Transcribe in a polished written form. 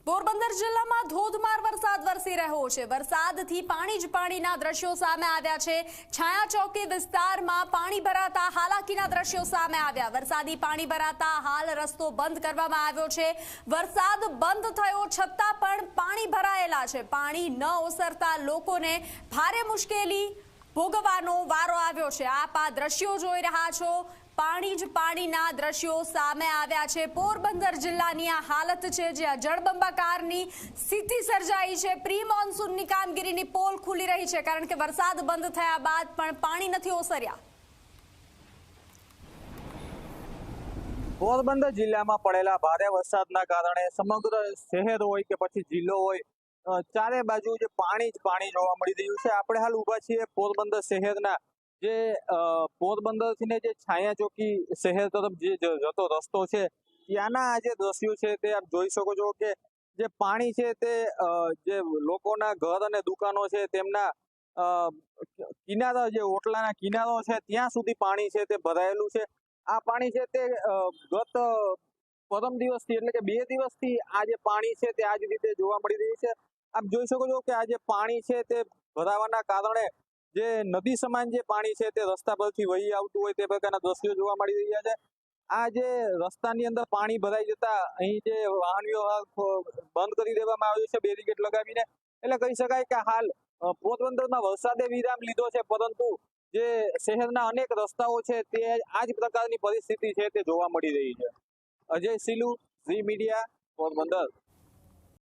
પોરબંદર જિલ્લામાં ધોધમાર વરસાદ વરસી રહ્યો છે। વરસાદથી પાણી જ પાણીના દ્રશ્યો સામે આવ્યા છે। છાયા ચોકી વિસ્તારમાં પાણી ભરાતા હાલાકીના દ્રશ્યો સામે આવ્યા। વરસાદી પાણી ભરાતા હાલ રસ્તો બંધ કરવામાં આવ્યો છે। વરસાદ બંધ થયો છતાં પણ પાણી ભરાયેલા છે। પાણી ન ઓસરતા લોકોને ભારે મુશ્કેલી ભોગવવાનો વારો આવ્યો છે। આપ આ દ્રશ્યો જોઈ રહ્યા છો। પાણી જ પાણીના દ્રશ્યો સામે આવ્યા છે। પોરબંદર જિલ્લાની આ હાલત છે, જ્યાં જળબંબાકારની સ્થિતિ સર્જાઈ છે। પ્રી મોન્સૂનની કામગીરીની પોલ ખુલી રહી છે, કારણ કે વરસાદ બંધ થયા બાદ પણ પાણી નથી ઓસર્યા। પોરબંદર જિલ્લામાં પડેલા ભારે વરસાદના કારણે સમગ્ર શહેર હોય કે પછી જિલ્લો હોય, ચારે બાજુ જે પાણી જ પાણી જોવા મળી રહ્યું છે। આપણે હાલ ઊભા છીએ પોરબંદર શહેરના જે પોરબંદરથી ને જે છાયા ચોકી શહેર તરફ જે જતો રસ્તો છે, ત્યાંના આ જે દ્રશ્યો છે તે આપ જોઈ શકો છો કે જે પાણી છે તે જે લોકોના ઘર અને દુકાનો છે તેમના કિનારા, જે ઓટલાના કિનારો છે ત્યાં સુધી પાણી છે તે ભરાયેલું છે। આ પાણી છે તે ગત પરમ દિવસથી એટલે કે 2 દિવસથી આ જે પાણી છે તે આ જ રીતે જોવા મળી રહ્યું છે। આપ જોઈ શકો છો કે આ જે પાણી છે તે ભરાવાના કારણે જે નદી સમાન જે પાણી છે તે રસ્તા પરથી વહી આવતું હોય તે પ્રકારના દ્રશ્યો જોવા મળી રહ્યા છે। આ જે રસ્તાની અંદર પાણી ભરાઈ જતા અહીં જે વાહન વ્યવહાર બંધ કરી દેવામાં આવ્યો છે બેરીકેડ લગાવીને। એટલે કહી શકાય કે હાલ પોરબંદરમાં વરસાદે વિરામ લીધો છે, પરંતુ જે શહેરના અનેક રસ્તાઓ છે તે આ જ પ્રકારની પરિસ્થિતિ છે તે જોવા મળી રહી છે। અજય સિલુ, ઝી મીડિયા, પોરબંદર।